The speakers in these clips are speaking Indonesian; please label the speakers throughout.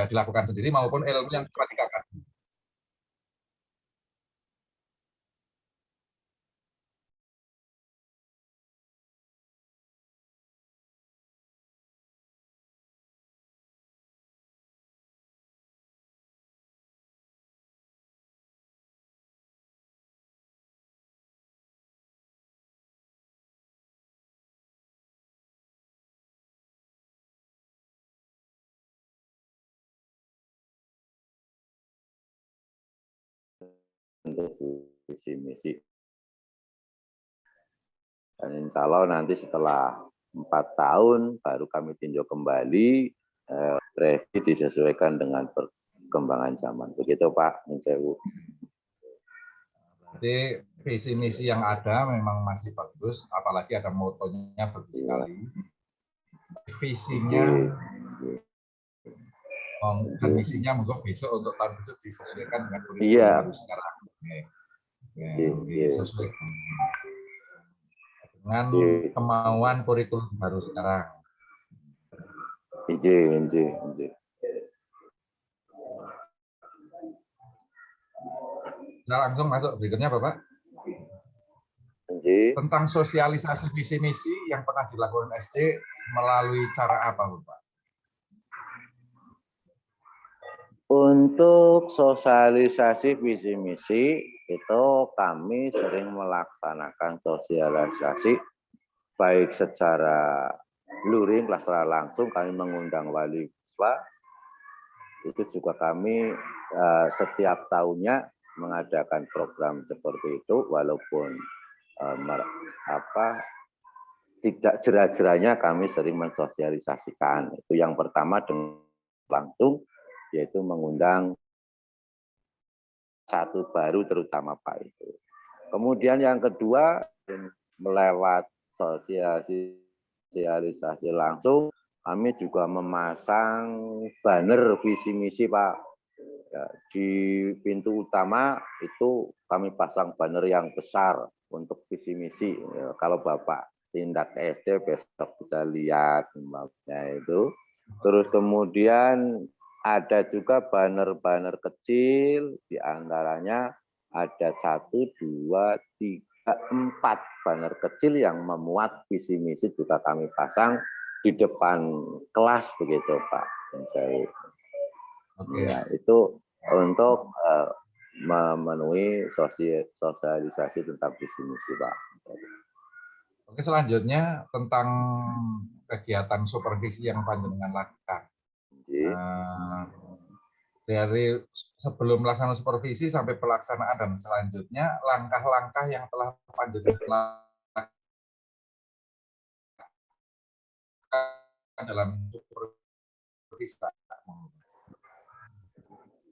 Speaker 1: dilakukan sendiri maupun ilmu yang dipraktikkan.
Speaker 2: Untuk visi misi. Dan insya Allah nanti setelah 4 tahun baru kami tinjau kembali, revisi disesuaikan dengan perkembangan zaman. Begitu Pak Mensewu.
Speaker 1: Jadi visi misi yang ada memang masih bagus, apalagi ada motonya bagus sekali. Visinya dan misinya monggo besok untuk tahun besok disesuaikan dengan kurikulum baru sekarang. Sesuai dengan kemauan kurikulum baru sekarang. Nah, langsung masuk berikutnya Bapak. Tentang sosialisasi visi misi yang pernah dilakukan SD melalui cara apa Bapak?
Speaker 2: Untuk sosialisasi visi misi itu kami sering melaksanakan sosialisasi baik secara luring, secara langsung kami mengundang wali siswa. Itu juga kami setiap tahunnya mengadakan program seperti itu, walaupun tidak jerat-jeratnya kami sering mensosialisasikan. Itu yang pertama dengan langsung, yaitu mengundang satu baru terutama Pak itu. Kemudian yang kedua melewat sosialisasi langsung, kami juga memasang banner visi misi Pak. Ya, di pintu utama itu kami pasang banner yang besar untuk visi misi. Ya, kalau Bapak tindak ke SD besok bisa lihat itu. Terus kemudian ada juga banner-banner kecil, diantaranya ada 1, 2, 3, 4 banner kecil yang memuat visi misi juga kami pasang di depan kelas begitu Pak. Ya, itu untuk memenuhi sosialisasi tentang visi misi Pak.
Speaker 1: Oke, selanjutnya tentang kegiatan supervisi yang panjenengan lakukan. Dari sebelum melaksanakan supervisi sampai pelaksanaan dan selanjutnya langkah-langkah yang telah panjenengan lakukan dalam supervisi.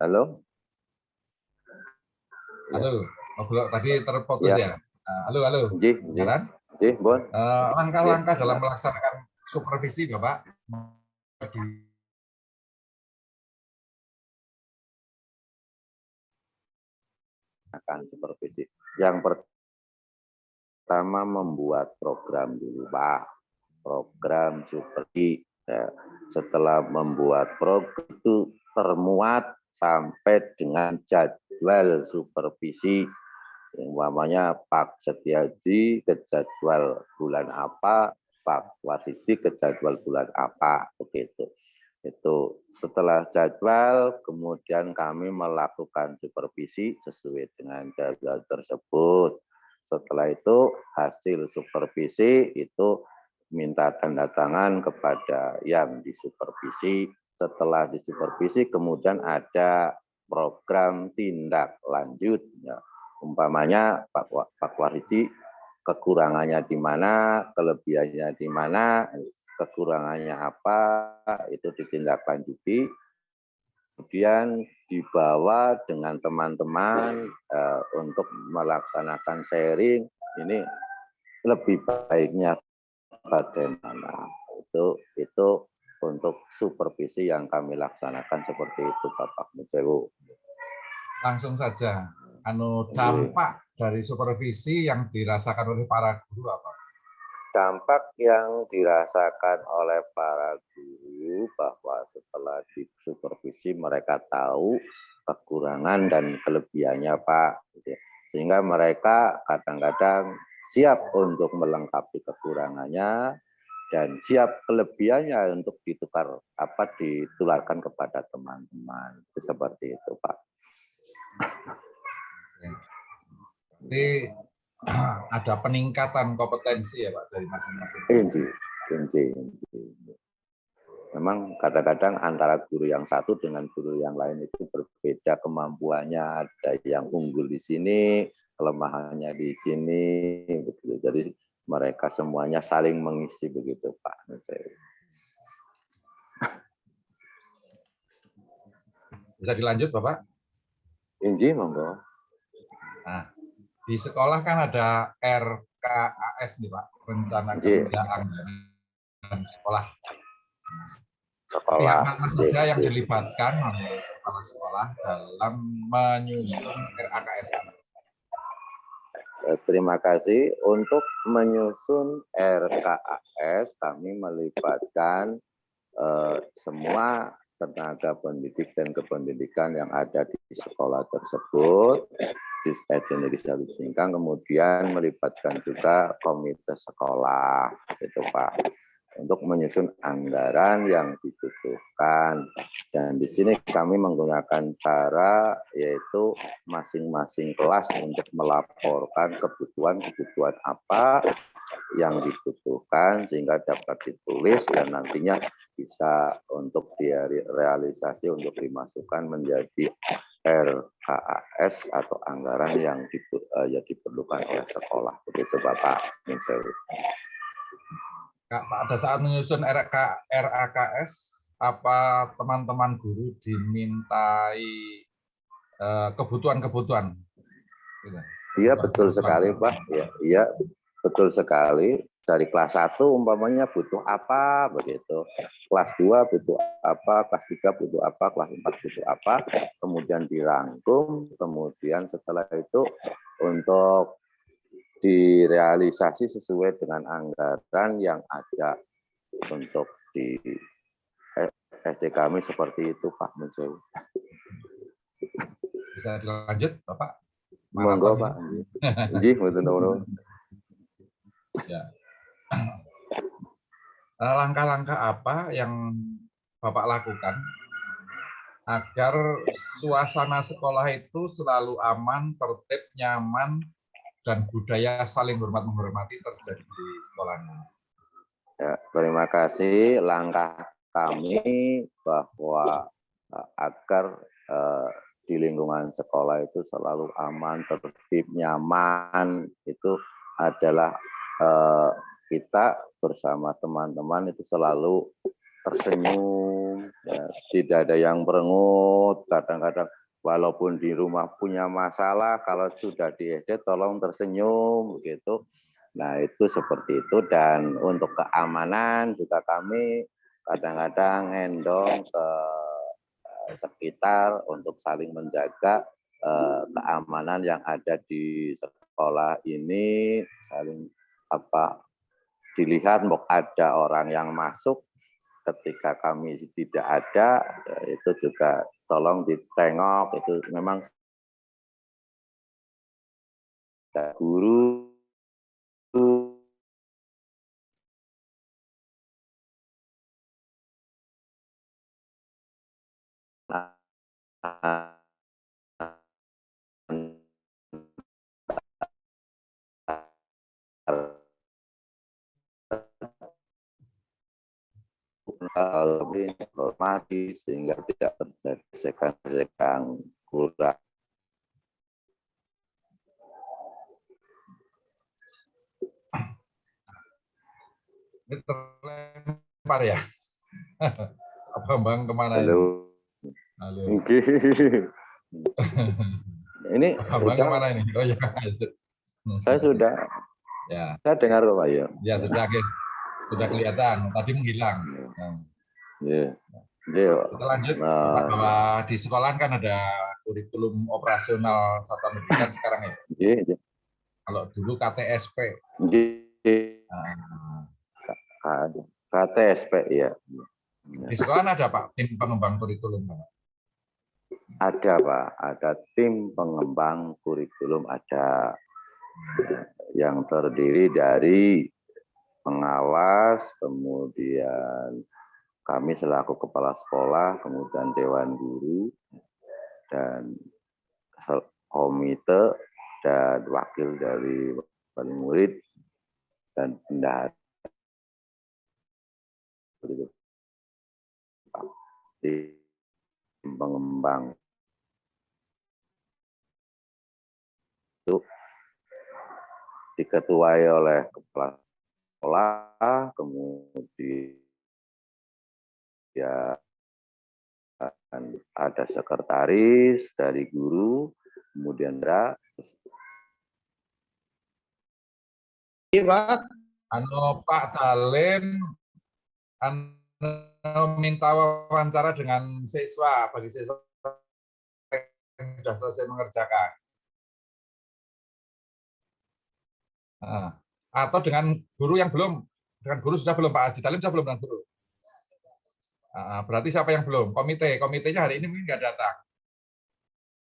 Speaker 2: Halo?
Speaker 1: Halo, tadi terputus ya? Halo. Langkah-langkah dalam melaksanakan supervisi Bapak
Speaker 2: akan supervisi. Yang pertama membuat program dulu Pak, program supervisi. Ya. Setelah membuat program itu termuat sampai dengan jadwal supervisi. Umpamanya Pak Setiaji ke jadwal bulan apa, Pak Wasidi ke jadwal bulan apa, begitu. Itu setelah jadwal, kemudian kami melakukan supervisi sesuai dengan jadwal tersebut. Setelah itu hasil supervisi itu minta tanda tangan kepada yang disupervisi. Setelah disupervisi kemudian ada program tindak lanjut. Ya. Umpamanya Pak Wariji kekurangannya di mana, kelebihannya di mana, kekurangannya apa, itu ditindaklanjuti. Kemudian dibawa dengan teman-teman untuk melaksanakan sharing. Ini lebih baiknya bagaimana. Itu untuk supervisi yang kami laksanakan seperti itu Bapak Mensewu.
Speaker 1: Langsung saja, dampak dari supervisi yang dirasakan oleh para guru apa?
Speaker 2: Dampak yang dirasakan oleh para guru bahwa setelah supervisi mereka tahu kekurangan dan kelebihannya Pak. Sehingga mereka kadang-kadang siap untuk melengkapi kekurangannya dan siap kelebihannya untuk ditularkan kepada teman-teman. Seperti itu Pak.
Speaker 1: Jadi ada peningkatan kompetensi ya Pak dari masing-masing.
Speaker 2: Inci. Memang kadang-kadang antara guru yang satu dengan guru yang lain itu berbeda kemampuannya. Ada yang unggul di sini, kelemahannya di sini, begitu. Jadi mereka semuanya saling mengisi begitu Pak.
Speaker 1: Bisa dilanjut Bapak?
Speaker 2: Inji, monggo.
Speaker 1: Nah, di sekolah kan ada RKAS nih Pak, Rencana Kerja Anggaran Sekolah. Pihak mana saja yang dilibatkan oleh kepala sekolah dalam menyusun RKAS?
Speaker 2: Terima kasih. Untuk menyusun RKAS, kami melibatkan semua tenaga pendidik dan kependidikan yang ada di sekolah tersebut, di SD Negeri 1 Singkang, kemudian melibatkan juga komite sekolah, itu Pak, untuk menyusun anggaran yang dibutuhkan. Dan di sini kami menggunakan cara yaitu masing-masing kelas untuk melaporkan kebutuhan apa yang dibutuhkan sehingga dapat ditulis dan nantinya bisa untuk direalisasi untuk dimasukkan menjadi RKAS atau anggaran yang diperlukan oleh sekolah. Begitu Bapak.
Speaker 1: Kak, pada saat menyusun RKAS, apa teman-teman guru dimintai kebutuhan-kebutuhan?
Speaker 2: Iya betul sekali Pak. Iya betul sekali. Dari kelas 1 umpamanya butuh apa begitu. Kelas 2 butuh apa, kelas 3 butuh apa, kelas 4 butuh apa, kemudian dirangkum, kemudian setelah itu untuk direalisasi sesuai dengan anggaran yang ada untuk di SD kami seperti itu Pak Mensewu.
Speaker 1: Bisa dilanjut Bapak?
Speaker 2: Monggo Pak. Nggih, mboten nuwun.
Speaker 1: Ya. Langkah-langkah apa yang Bapak lakukan agar suasana sekolah itu selalu aman, tertib, nyaman, dan budaya saling hormat-menghormati terjadi di sekolahnya?
Speaker 2: Ya, terima kasih. Langkah kami bahwa agar di lingkungan sekolah itu selalu aman, tertib, nyaman, itu adalah kita bersama teman-teman itu selalu tersenyum, ya, tidak ada yang merengut. Kadang-kadang walaupun di rumah punya masalah, kalau sudah di SD tolong tersenyum, begitu. Nah itu seperti itu. Dan untuk keamanan juga kami kadang-kadang ngendong ke sekitar untuk saling menjaga keamanan yang ada di sekolah ini, saling dilihat mau ada orang yang masuk ketika kami tidak ada, itu juga tolong ditengok, itu memang guru lebih hormati sehingga tidak terjadi gesekan-gesekan kurang.
Speaker 1: Ini terlempar ya? Bambang kemana ini?
Speaker 2: Halo. Ini
Speaker 1: Bambang kemana ini? Oh ya.
Speaker 2: Saya sudah. Ya. Saya dengar Pak ya.
Speaker 1: Ya sudah kelihatan. Tadi menghilang.
Speaker 2: Ya.
Speaker 1: Kita lanjut. Bahwa di sekolah kan ada kurikulum operasional satuan pendidikan sekarang ya.
Speaker 2: Ya.
Speaker 1: Kalau dulu KTSP.
Speaker 2: KTSP ya.
Speaker 1: Di sekolah ada Pak tim pengembang kurikulum Pak.
Speaker 2: Ada Pak, ada tim pengembang kurikulum, ada yang terdiri dari pengawas, kemudian kami selaku kepala sekolah, kemudian dewan guru, dan komite, dan wakil dari wali murid, dan bendahara tim pengembang itu diketuai oleh kepala sekolah, kemudian ada sekretaris dari guru, kemudian
Speaker 1: Pak Dalin minta wawancara dengan siswa bagi siswa yang sudah selesai mengerjakan. Atau dengan guru yang belum, dengan guru sudah belum, Pak Haji Talim sudah belum dengan guru. Berarti siapa yang belum? Komitenya hari ini mungkin nggak datang.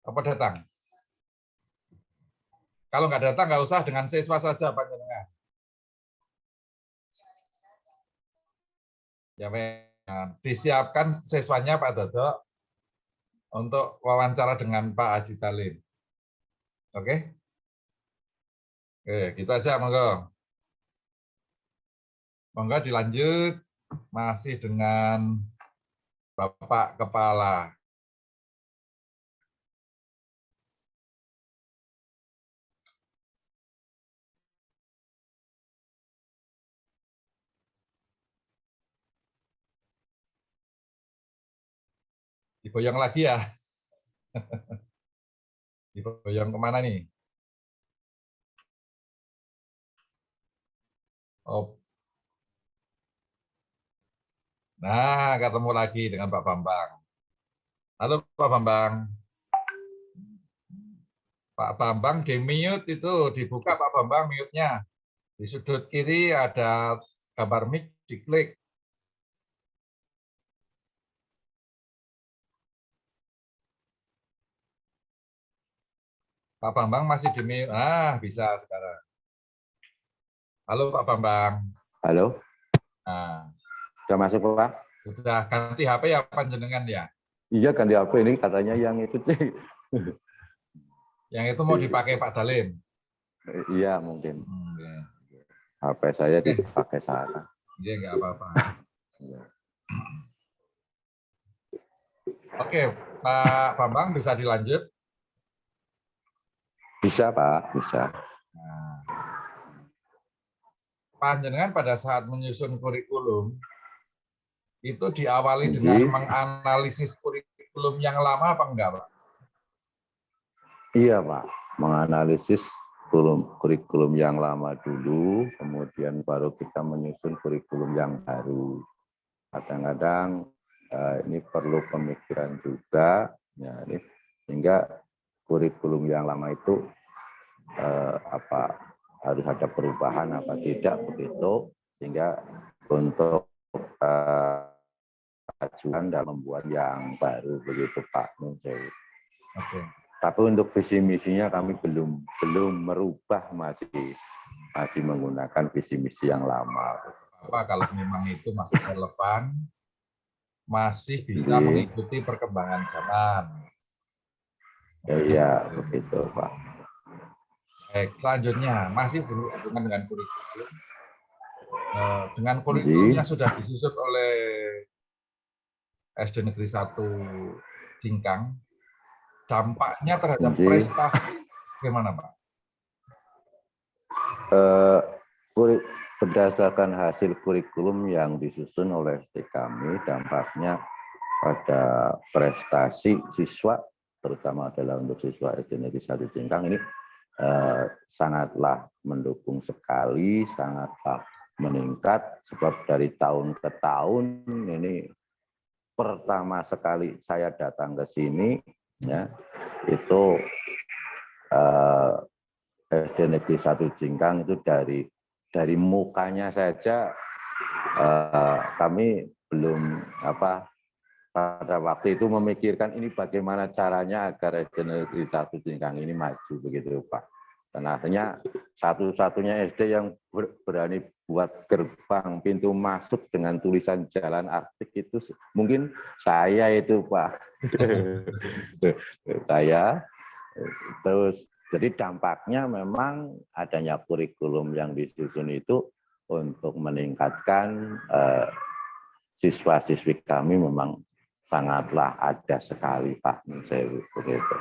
Speaker 1: Apa datang? Kalau nggak datang nggak usah, dengan siswa saja Pak Jenengan. Ya, disiapkan siswanya Pak Dodo untuk wawancara dengan Pak Haji Talim. Oke? Oke, gitu aja, monggo. Monggo dilanjut, masih dengan Bapak Kepala. Diboyong lagi ya? Diboyong kemana nih? Oh. Nah, ketemu lagi dengan Pak Bambang. Halo Pak Bambang. Pak Bambang di mute itu, dibuka Pak Bambang mute-nya. Di sudut kiri ada gambar mic, diklik. Pak Bambang masih di mute. Bisa sekarang. Halo Pak Bambang.
Speaker 2: Halo.
Speaker 1: Nah,
Speaker 2: Sudah masuk Pak?
Speaker 1: sudah ganti HP ya panjenengan ya?
Speaker 2: Iya ganti HP ini katanya yang itu.
Speaker 1: Yang itu mau dipakai Pak Dalin?
Speaker 2: Iya mungkin.
Speaker 1: Ya.
Speaker 2: HP saya dipakai sana.
Speaker 1: Iya nggak apa-apa. Oke, Pak Bambang bisa dilanjut?
Speaker 2: Bisa Pak, bisa.
Speaker 1: Nah, panjenengan pada saat menyusun kurikulum itu diawali dengan menganalisis kurikulum yang lama apa enggak, Pak?
Speaker 2: Iya Pak, menganalisis kurikulum yang lama dulu, kemudian baru kita menyusun kurikulum yang baru. Kadang-kadang ini perlu pemikiran juga, ya, sehingga kurikulum yang lama itu harus ada perubahan apa tidak begitu, sehingga untuk ajuan dan membuat yang baru begitu Pak Munjai.
Speaker 1: Oke.
Speaker 2: Tapi untuk visi misinya kami belum merubah, masih menggunakan visi misi yang lama.
Speaker 1: Apa kalau memang itu masih relevan, masih bisa mengikuti perkembangan zaman.
Speaker 2: Iya, begitu Pak.
Speaker 1: Baik, selanjutnya masih berhubungan dengan kurikulum. Dengan kurikulum yang sudah disusun oleh SD Negeri 1 Cingkang, dampaknya terhadap prestasi bagaimana, Pak?
Speaker 2: Berdasarkan hasil kurikulum yang disusun oleh SD kami, dampaknya pada prestasi siswa, terutama adalah untuk siswa SD Negeri 1 Cingkang ini sangatlah mendukung sekali, sangatlah meningkat, sebab dari tahun ke tahun ini pertama sekali saya datang ke sini, ya, itu SD Negeri 1 Cingkang itu dari mukanya saja kami belum pada waktu itu memikirkan ini bagaimana caranya agar SD Negeri 1 Cingkang ini maju begitu Pak. Dan akhirnya satu-satunya SD yang berani buat gerbang pintu masuk dengan tulisan Jalan Artik itu mungkin saya itu Pak. Saya terus jadi dampaknya memang adanya kurikulum yang disusun itu untuk meningkatkan siswa-siswi kami memang sangatlah ada sekali Pak Mensewu begitu.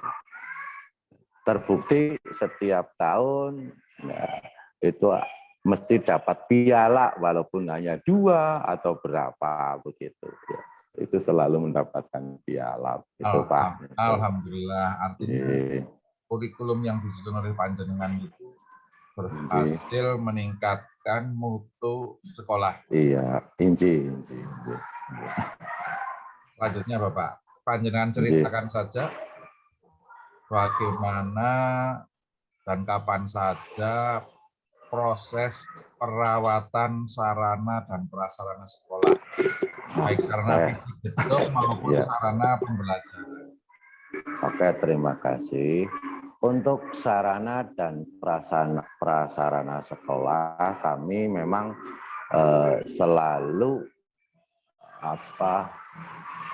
Speaker 2: Terbukti setiap tahun ya, itu mesti dapat piala walaupun hanya 2 atau berapa begitu. Ya, itu selalu mendapatkan piala itu Pak.
Speaker 1: Alhamdulillah, artinya kurikulum yang disusun oleh panjenengan itu berhasil meningkatkan mutu sekolah.
Speaker 2: Iya, inci.
Speaker 1: Selanjutnya Bapak, panjenengan ceritakan saja bagaimana dan kapan saja proses perawatan sarana dan prasarana sekolah, baik sarana fisik gedung maupun sarana pembelajaran.
Speaker 2: Oke, terima kasih. Untuk sarana dan prasarana sekolah, kami memang selalu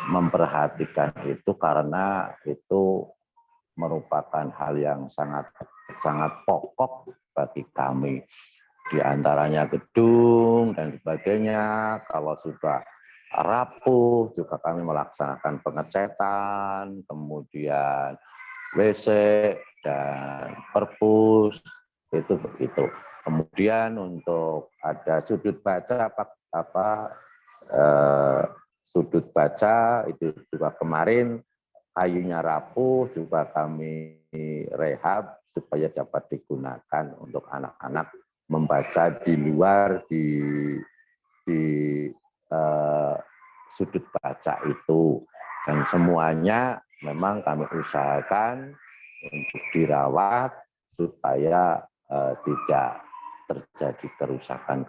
Speaker 2: memperhatikan itu karena itu merupakan hal yang sangat pokok bagi kami. Di antaranya gedung dan sebagainya, kalau sudah rapuh juga kami melaksanakan pengecetan, kemudian WC dan perpus, itu begitu. Kemudian untuk ada sudut baca sudut baca itu juga kemarin kayunya rapuh juga kami rehab supaya dapat digunakan untuk anak-anak membaca di luar di sudut baca itu, dan semuanya memang kami usahakan untuk dirawat supaya tidak terjadi kerusakan,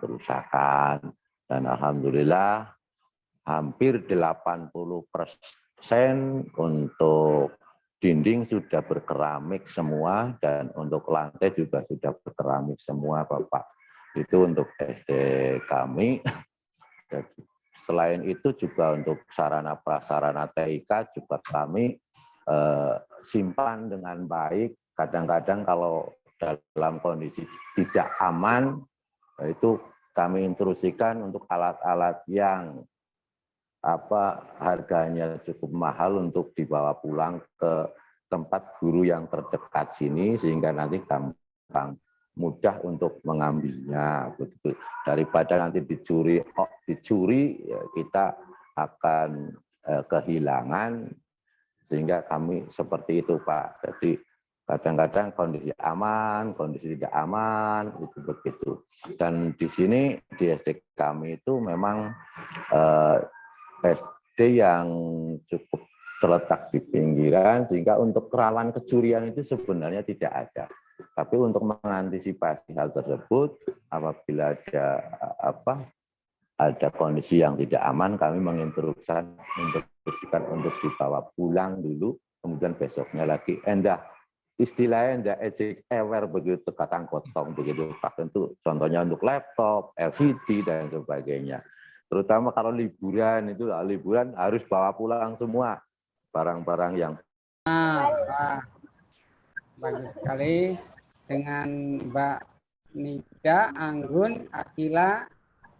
Speaker 2: dan alhamdulillah hampir 80% untuk dinding sudah berkeramik semua dan untuk lantai juga sudah berkeramik semua Bapak. Itu untuk SD kami. Selain itu juga untuk sarana prasarana TIK juga kami simpan dengan baik. Kadang-kadang kalau dalam kondisi tidak aman, itu kami instruksikan untuk alat-alat yang harganya cukup mahal untuk dibawa pulang ke tempat guru yang terdekat sini sehingga nanti gampang mudah untuk mengambilnya begitu. Daripada nanti dicuri ya kita akan kehilangan, sehingga kami seperti itu Pak. Jadi kadang-kadang kondisi aman, kondisi tidak aman, itu begitu. Dan di sini di SD kami itu memang SD yang cukup terletak di pinggiran, sehingga untuk rawan kecurian itu sebenarnya tidak ada. Tapi untuk mengantisipasi hal tersebut, apabila ada kondisi yang tidak aman, kami menginstruksikan untuk dibawa pulang dulu, kemudian besoknya lagi istilahnya ejek ewer begitu, kakang kotong begitu Pak. Tentu contohnya untuk laptop, LCD dan sebagainya. Terutama kalau liburan harus bawa pulang semua barang-barang yang
Speaker 3: bagus sekali dengan Mbak Nida, Anggun, Akila,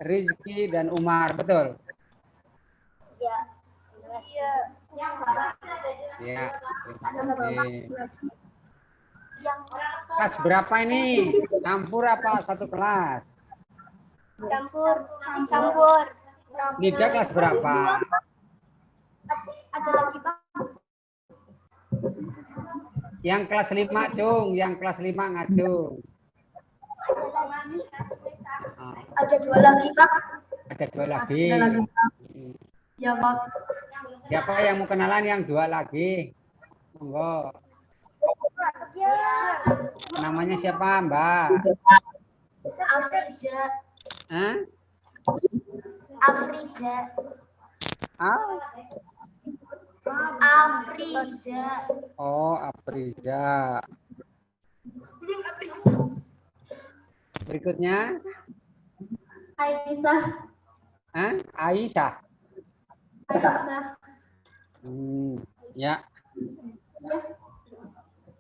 Speaker 3: Rizky dan Umar, betul?
Speaker 4: Iya.
Speaker 3: Ya, terima kasih. Kelas berapa ini? Campur apa satu kelas?
Speaker 4: Campur.
Speaker 3: Nida kelas berapa?
Speaker 4: Ada lagi Pak.
Speaker 3: Yang kelas 5, Cung. Yang kelas 5 ngacung.
Speaker 4: Ada 2 lagi Pak.
Speaker 3: Ada 2 lagi.
Speaker 4: Ya Pak.
Speaker 3: Siapa yang mau kenalan yang 2 lagi? Monggo.
Speaker 4: Ya.
Speaker 3: Namanya siapa, Mbak?
Speaker 4: Afriza.
Speaker 3: Hah?
Speaker 4: Afriza. Afriza.
Speaker 3: Oh, Afriza. Berikutnya,
Speaker 4: Aisyah.
Speaker 3: Aisyah.
Speaker 4: Aisyah.
Speaker 3: Ya.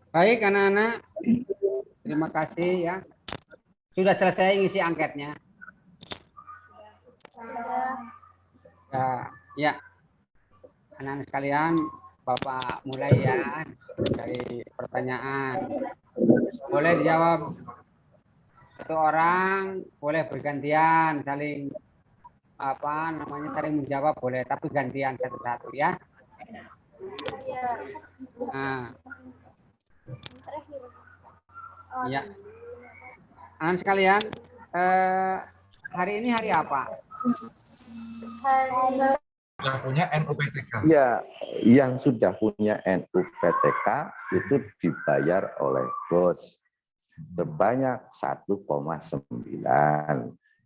Speaker 3: Baik, anak-anak. Terima kasih ya. Sudah selesai ngisi angketnya. Ya. Anak-anak sekalian, Bapak mulai ya dari pertanyaan. Boleh dijawab satu orang, boleh bergantian saling saling menjawab boleh, tapi gantian satu-satu ya. Nah, ya. Anak sekalian, hari ini hari apa?
Speaker 1: Yang punya NUPTK.
Speaker 2: Ya, yang sudah punya NUPTK itu dibayar oleh bos sebanyak 1,9.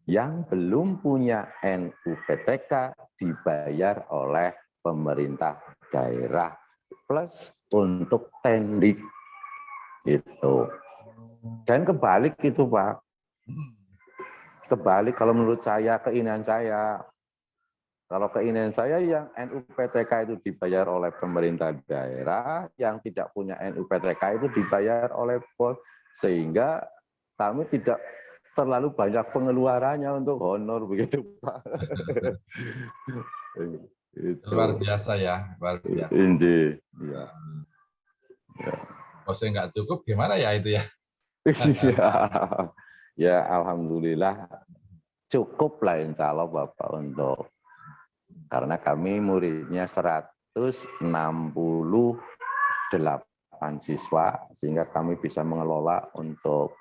Speaker 2: Yang belum punya NUPTK dibayar oleh pemerintah daerah plus untuk tendik itu. Dan kebalik itu Pak. Kebalik kalau menurut saya, keinginan saya. Kalau keinginan saya yang NUPTK itu dibayar oleh pemerintah daerah, yang tidak punya NUPTK itu dibayar oleh bos, sehingga kami tidak terlalu banyak pengeluarannya untuk honor begitu Pak. Itu.
Speaker 1: Luar biasa ya, luar biasa.
Speaker 2: Ini. Ya.
Speaker 1: Kalau saya nggak cukup gimana ya itu ya?
Speaker 2: Ya, alhamdulillah cukup lah insya Allah Bapak untuk, karena kami muridnya 168 siswa, sehingga kami bisa mengelola untuk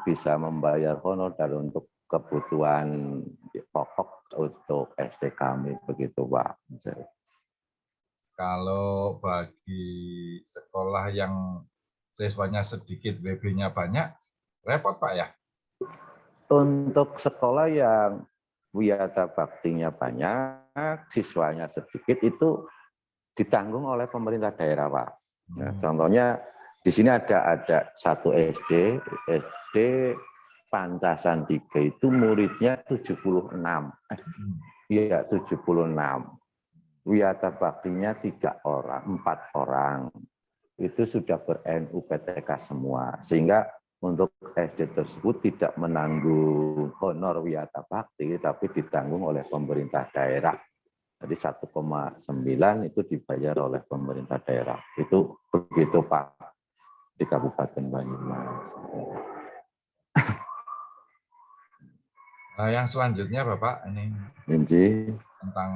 Speaker 2: bisa membayar honor dan untuk kebutuhan pokok untuk SD kami begitu Pak.
Speaker 1: Kalau bagi sekolah yang siswanya sedikit, WB-nya banyak, repot Pak ya?
Speaker 2: Untuk sekolah yang wiyata baktinya banyak, siswanya sedikit, itu ditanggung oleh pemerintah daerah Pak. Nah, contohnya di sini ada satu SD Pancasan 3 itu muridnya 76. Iya, 76. Wiyata baktinya 4 orang. Itu sudah ber-NUPTK semua. Sehingga untuk SD tersebut tidak menanggung honor wiyata bakti, tapi ditanggung oleh pemerintah daerah. Jadi 1,9 itu dibayar oleh pemerintah daerah. Itu begitu Pak di Kabupaten Banyumas.
Speaker 1: Nah, yang selanjutnya Bapak ini tentang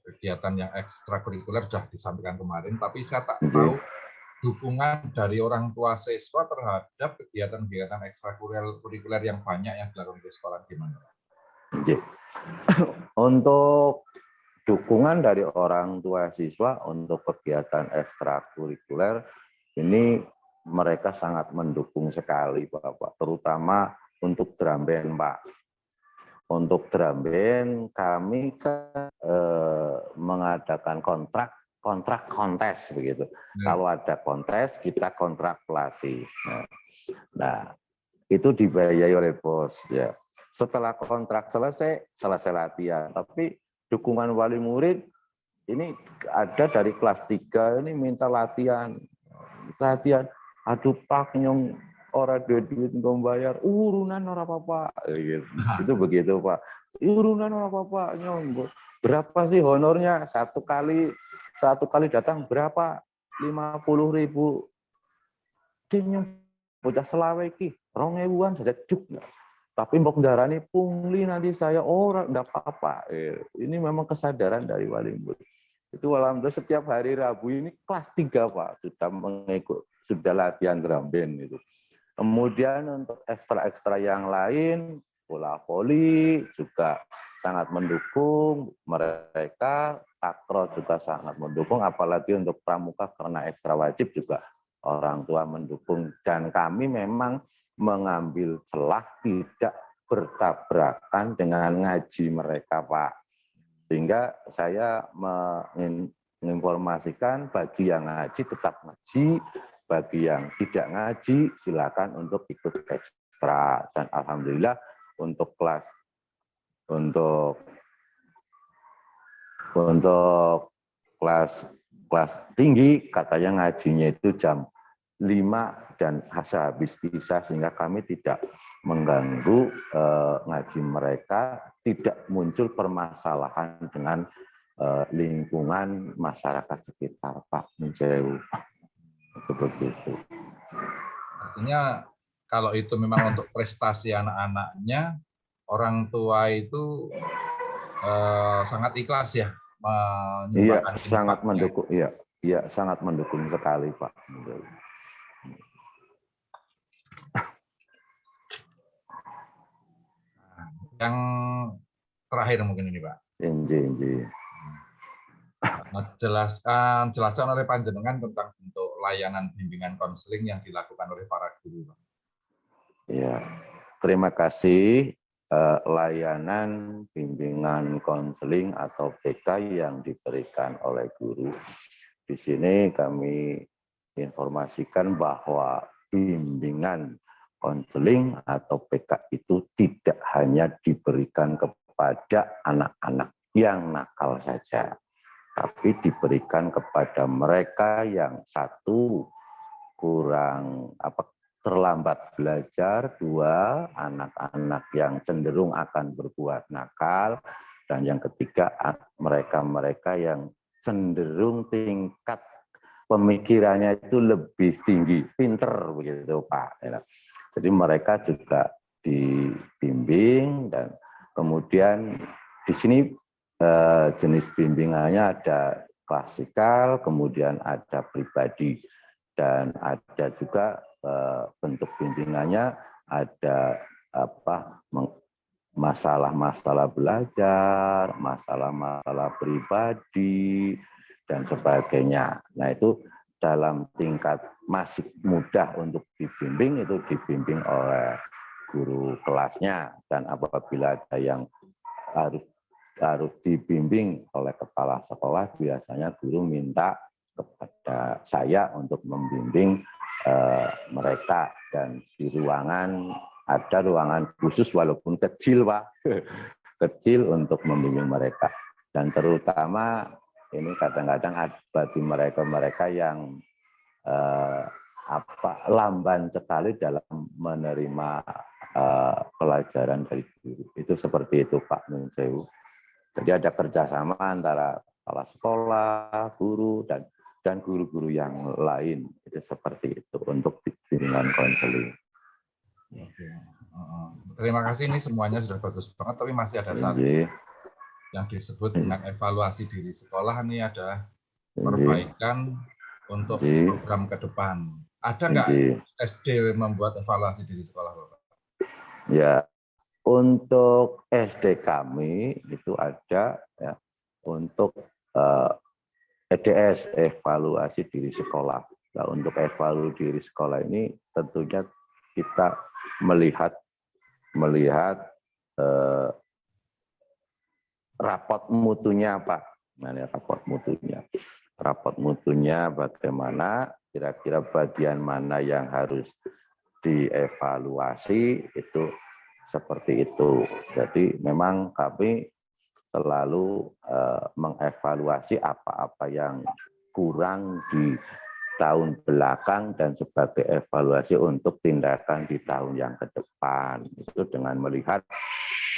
Speaker 1: kegiatan yang ekstrakurikuler sudah disampaikan kemarin, tapi saya tak tahu dukungan dari orang tua siswa terhadap kegiatan-kegiatan ekstrakurikuler yang banyak yang dilakukan di sekolah gimana?
Speaker 2: Untuk dukungan dari orang tua siswa untuk kegiatan ekstrakurikuler ini mereka sangat mendukung sekali Bapak, terutama untuk drum band Pak. Untuk drum band kami mengadakan kontrak kontes begitu. Kalau ada kontes kita kontrak pelatih. Nah, itu dibayari oleh bos ya. Setelah kontrak selesai latihan. Tapi dukungan wali murid ini ada dari kelas 3 ini minta latihan. Aduh Pak nyong ora duit nggo bayar urunan ora apa-apa gitu. Itu begitu Pak. Urunan ora apa-apa nyong. Berapa sih honornya? Satu kali datang berapa? 50.000. Nyong bocah selawe iki 2.000-an saja cukup. Tapi mbok darani pungli nanti saya orang enggak apa-apa. Ini memang kesadaran dari wali murid. Itu alhamdulillah setiap hari Rabu ini kelas 3 Pak sudah latihan drum band itu. Kemudian untuk ekstra yang lain, bola voli juga sangat mendukung mereka, takraw juga sangat mendukung, apalagi untuk pramuka karena ekstra wajib juga orang tua mendukung. Dan kami memang mengambil celah tidak bertabrakan dengan ngaji mereka Pak. Sehingga saya menginformasikan bagi yang ngaji tetap ngaji, bagi yang tidak ngaji silakan untuk ikut ekstra. Dan alhamdulillah untuk kelas kelas tinggi katanya ngajinya itu jam 5 dan habis isya, sehingga kami tidak mengganggu ngaji mereka, tidak muncul permasalahan dengan lingkungan masyarakat sekitar, Pak Nusewu. Seperti itu.
Speaker 1: Artinya kalau itu memang untuk prestasi anak-anaknya, orang tua itu sangat ikhlas ya
Speaker 2: Iya,
Speaker 1: menyumbangkan
Speaker 2: sangat
Speaker 1: infaknya.
Speaker 2: mendukung. Iya, sangat mendukung sekali, Pak.
Speaker 1: Yang terakhir mungkin ini, Pak.
Speaker 2: Inji.
Speaker 1: Jelaskan oleh panjenengan tentang bentuk layanan bimbingan konseling yang dilakukan oleh para guru, Pak.
Speaker 2: Ya, terima kasih. Layanan bimbingan konseling atau BK yang diberikan oleh guru. Di sini kami informasikan bahwa bimbingan konseling atau BK itu tidak hanya diberikan kepada anak-anak yang nakal saja, tapi diberikan kepada mereka yang satu kurang terlambat belajar, 2 anak-anak yang cenderung akan berbuat nakal, dan yang ketiga mereka-mereka yang cenderung tingkat pemikirannya itu lebih tinggi, pinter begitu Pak. Jadi mereka juga dibimbing, dan kemudian di sini jenis bimbingannya ada klasikal, kemudian ada pribadi, dan ada juga bentuk bimbingannya ada masalah-masalah belajar, masalah-masalah pribadi, dan sebagainya. Nah, itu dalam tingkat masih mudah untuk dibimbing, itu dibimbing oleh guru kelasnya, dan apabila ada yang harus dibimbing oleh kepala sekolah, biasanya guru minta kepada saya untuk membimbing mereka, dan di ruangan ada ruangan khusus walaupun kecil, Pak, kecil untuk membimbing mereka. Dan terutama ini kadang-kadang bagi mereka yang lamban sekali dalam menerima pelajaran dari guru. Itu seperti itu, Pak Nusewu. Jadi ada kerjasama antara kepala sekolah, guru, dan guru-guru yang lain. Itu seperti itu untuk bimbingan konseling.
Speaker 1: Terima kasih, ini semuanya sudah bagus banget, tapi masih ada satu yang disebut dengan evaluasi diri sekolah. Ini ada perbaikan untuk program ke depan. Ada nggak SD membuat evaluasi diri sekolah, Bapak?
Speaker 2: Ya, untuk SD kami itu ada ya, untuk EDS, evaluasi diri sekolah. Nah, untuk evaluasi diri sekolah ini tentunya kita melihat rapot mutunya apa. Nah, ini rapot mutunya bagaimana, kira-kira bagian mana yang harus dievaluasi, itu seperti itu. Jadi memang kami selalu mengevaluasi apa-apa yang kurang di tahun belakang dan sebagai evaluasi untuk tindakan di tahun yang ke depan. Itu dengan melihat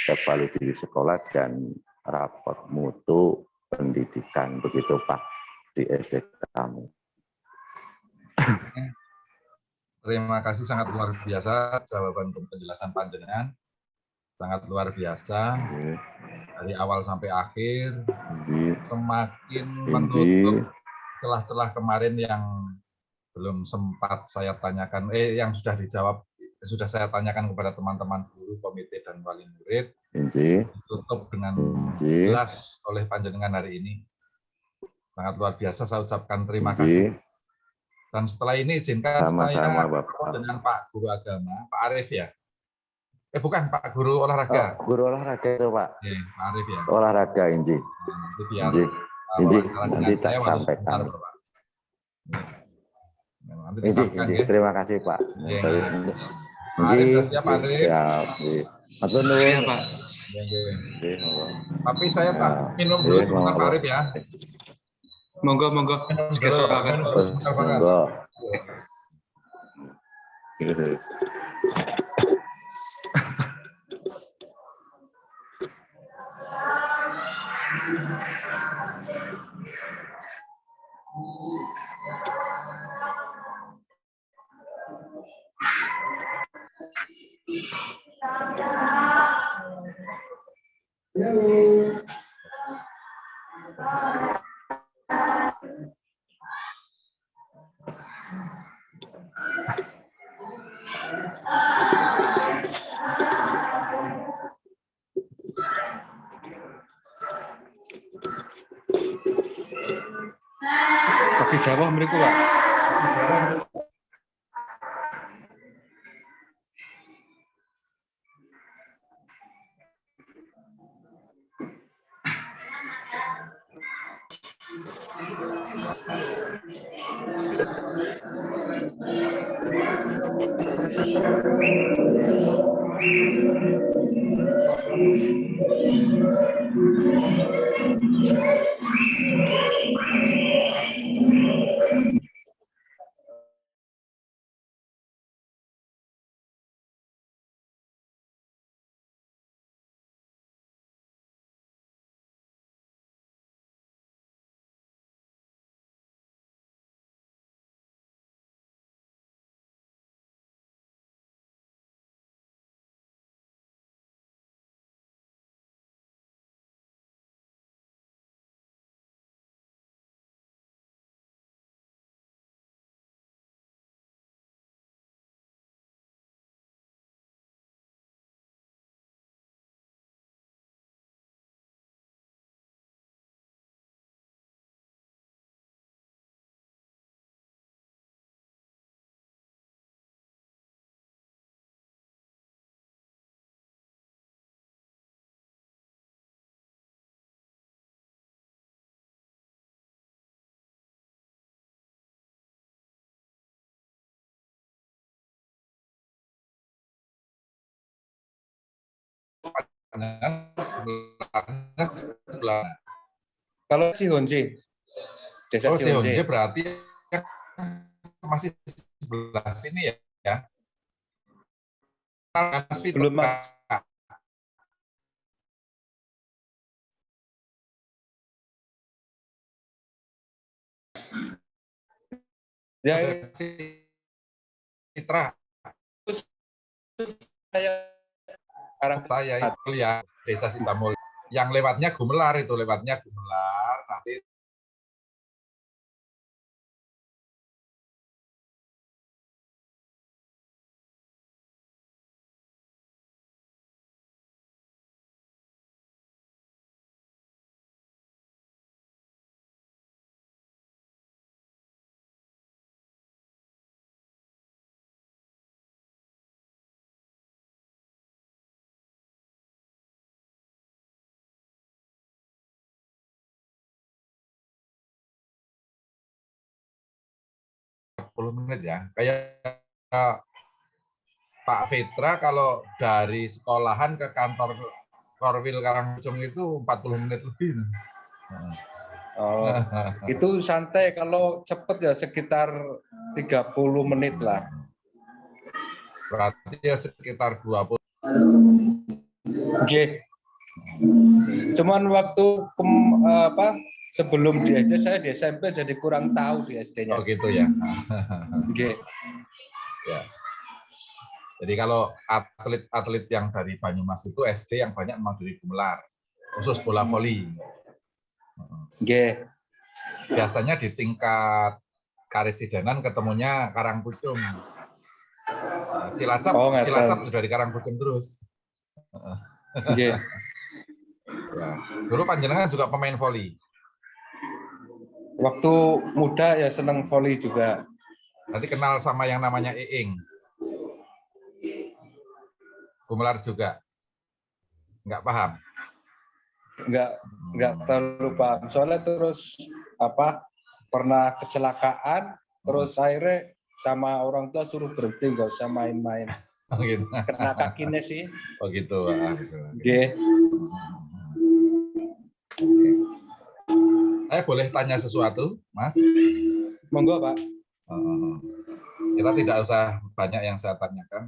Speaker 2: evaluasi diri sekolah dan raport mutu pendidikan, begitu Pak, di SD kami.
Speaker 1: Terima kasih, sangat luar biasa jawaban penjelasan panjenengan. Sangat luar biasa. Dari awal sampai akhir, semakin menutup celah-celah kemarin yang belum sempat saya tanyakan, yang sudah dijawab, sudah saya tanyakan kepada teman-teman guru, komite, dan wali murid, ditutup dengan jelas oleh panjenengan hari ini. Sangat luar biasa, saya ucapkan terima kasih. Dan setelah ini izinkan saya dengan Pak Guru Agama, Pak Arif ya. Bukan Pak Guru olahraga.
Speaker 2: Guru olahraga itu Pak.
Speaker 1: Pak Arif ya.
Speaker 2: Olahraga ini.
Speaker 1: Nanti biar
Speaker 2: Nanti tak sampaikan.
Speaker 1: Nanti disampaikan ya.
Speaker 2: Terima kasih Pak.
Speaker 1: Arif sudah siap Pak Arif?
Speaker 2: Siap. Matur nuwun Pak.
Speaker 1: Tapi saya tak minum dulu sebentar Pak Arif ya.
Speaker 5: Monggo.
Speaker 2: Monggo.
Speaker 5: Bagi Jawa mriku, Pak. Kalau Cihonje, Desa Cihonje.
Speaker 1: Cihonje berarti masih sebelah sini ya.
Speaker 5: Belum Mas. Ya,
Speaker 1: Citra. Saya kuliah Desa Sitamulyo. Yang lewatnya Gumelar itu, nanti menit ya. Kayak Pak Fitra kalau dari sekolahan ke kantor Korwil Karangpucung itu 40 menit lebih.
Speaker 5: Oh, itu santai, kalau cepet ya sekitar 30 menit lah.
Speaker 1: Berarti ya sekitar 20.
Speaker 5: Oke. Cuman waktu sebelum di SD, saya di SMP jadi kurang tahu di SD-nya.
Speaker 1: Oh gitu ya.
Speaker 5: Oke.
Speaker 1: Ya. Jadi kalau atlet-atlet yang dari Banyumas itu SD yang banyak memang dari Gumelar, khusus bola voli.
Speaker 5: Oke.
Speaker 1: Biasanya di tingkat Karesidenan ketemunya Karangpucung. Cilacap, Cilacap dari Karangpucung terus.
Speaker 5: Oke.
Speaker 1: Ya. Dulu panjenengan juga pemain voli.
Speaker 5: Waktu muda ya senang voli juga.
Speaker 1: Nanti kenal sama yang namanya Iing. Gumelar juga. Nggak paham.
Speaker 5: Nggak terlalu paham. Soalnya terus pernah kecelakaan, terus akhirnya sama orang tua suruh berhenti, nggak usah main-main.
Speaker 1: Oh, gitu.
Speaker 5: Kena kakinya sih.
Speaker 1: Oh gitu.
Speaker 5: Oke.
Speaker 1: Saya boleh tanya sesuatu, Mas?
Speaker 5: Monggo, Pak.
Speaker 1: Kita tidak usah banyak yang saya tanyakan.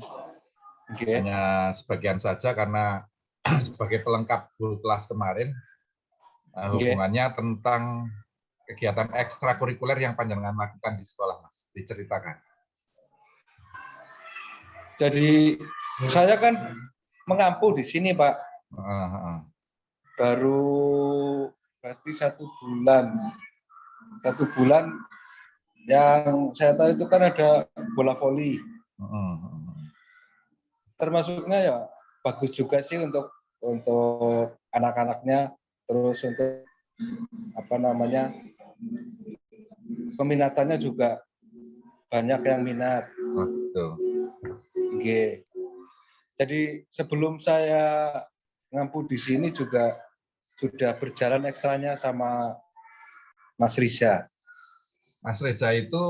Speaker 5: Oke.
Speaker 1: Hanya sebagian saja karena sebagai pelengkap guru kelas kemarin, hubungannya tentang kegiatan ekstrakurikuler yang panjenengan lakukan di sekolah, Mas. Diceritakan.
Speaker 5: Jadi saya kan mengampu di sini, Pak. Baru berarti 1 bulan. 1 bulan yang saya tahu itu kan ada bola voli. Termasuknya ya bagus juga sih untuk anak-anaknya, terus untuk peminatannya juga banyak yang minat. Oke. Jadi sebelum saya ngampu di sini juga sudah berjalan ekstranya sama Mas Riza.
Speaker 1: Mas Reza itu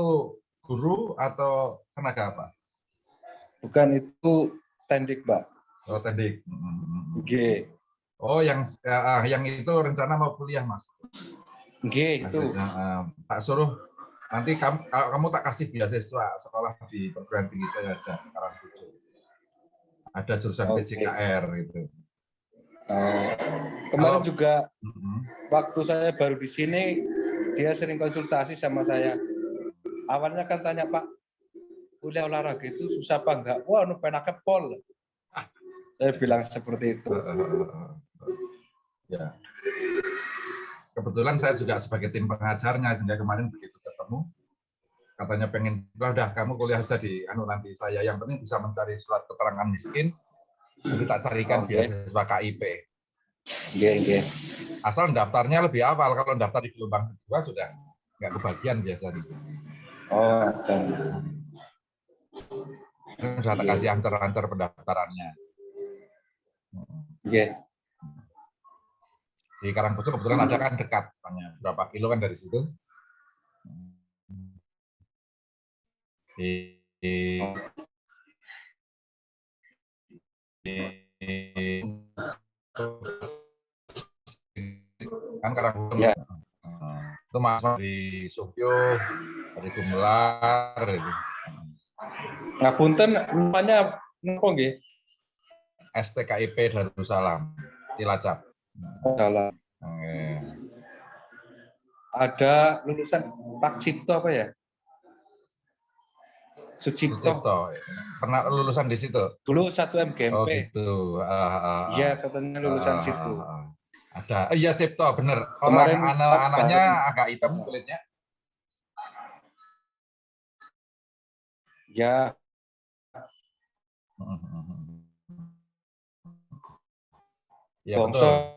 Speaker 1: guru atau tenaga apa?
Speaker 5: Bukan, itu tendik, Pak.
Speaker 1: Oh, tendik.
Speaker 5: Oke.
Speaker 1: Oh, yang itu rencana mau kuliah, Mas.
Speaker 5: Oke, itu.
Speaker 1: Tak suruh nanti kamu tak kasih beasiswa sekolah di perguruan tinggi saya aja sekarang itu. Ada jurusan PJKR gitu.
Speaker 5: Kemarin juga waktu saya baru di sini, dia sering konsultasi sama saya. Awalnya kan tanya, Pak, kuliah olahraga itu susah apa enggak? Wah, nu penaknya pol. Saya bilang seperti itu.
Speaker 1: Ya. Kebetulan saya juga sebagai tim pengajarnya, sehingga kemarin begitu ketemu, katanya pengen, udah kamu kuliah aja di nanti saya, yang penting bisa mencari surat keterangan miskin, nanti tak carikan beasiswa KIP. Asal daftarnya lebih awal, kalau daftar di gelombang kedua sudah nggak kebagian biasanya. Sudah tak kasih ancar-ancar pendaftarannya. Di Karangbojo kebetulan ada kan dekat, hanya berapa kilo kan dari situ. Kan Karangbojo itu Mas di Sumpyo, dari Gumelar itu.
Speaker 5: Ngapunten namanya nopo nggih?
Speaker 1: STKIP Darussalam Cilacap.
Speaker 5: Salah. Ada lulusan Pak Cipto apa ya? Sucipto.
Speaker 1: Pernah lulusan di situ?
Speaker 5: Dulu 1 MGMP.
Speaker 1: Oh gitu.
Speaker 5: Iya, katanya lulusan situ.
Speaker 1: Ada. Iya, Cipto, bener.
Speaker 5: Kemarin
Speaker 1: Anaknya agak hitam kulitnya.
Speaker 5: Ya.
Speaker 1: Ya,
Speaker 5: Bongso.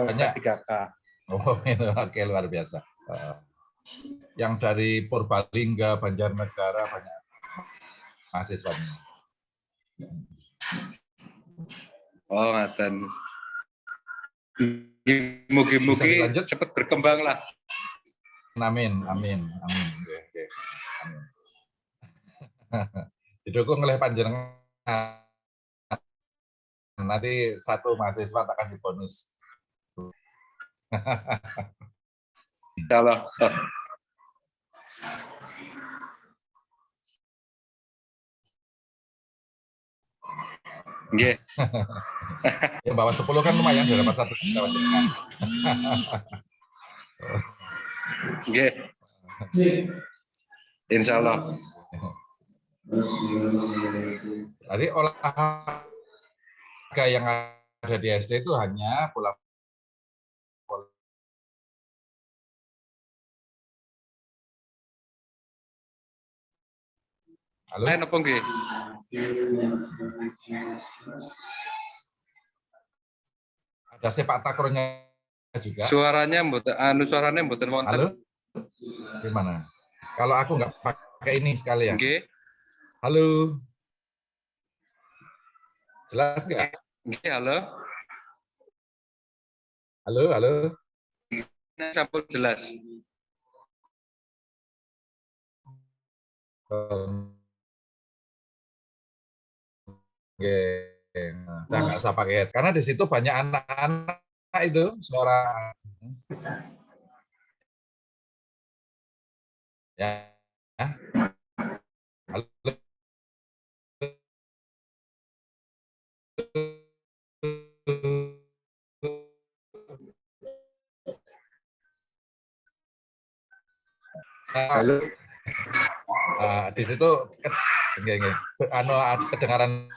Speaker 1: Banyak
Speaker 5: 3K.
Speaker 1: Oh, itu oke, luar biasa. Yang dari Purbalingga, Banjarnegara banyak mahasiswanya.
Speaker 5: Oh, ngaten. Mugi-mugi cepat berkembang lah.
Speaker 1: Amin. Oke. Amin. Didukung oleh panjenengan. Nanti 1 mahasiswa tak kasih bonus.
Speaker 5: Insyaallah. Nggih.
Speaker 1: Ya bawa 10 kan lumayan, sudah dapat 1 juta.
Speaker 5: Nggih. Insyaallah.
Speaker 1: Jadi olahraga yang ada di SD itu hanya bola voli. Halo?
Speaker 5: Apa nggih?
Speaker 1: Ada sepak takrolnya juga.
Speaker 5: Suaranya mboten wonten.
Speaker 1: Halo? Gimana? Kalau aku nggak pakai ini sekalian.
Speaker 5: Nggih.
Speaker 1: Halo? Jelas nggak?
Speaker 5: Nggih, halo.
Speaker 1: Halo, halo?
Speaker 5: Sampun jelas.
Speaker 1: Oke. Nah, nggak usah pakai headset. Karena di situ banyak anak-anak itu suara. Ya. Halo.
Speaker 2: Halo.
Speaker 1: Di situ kedengaran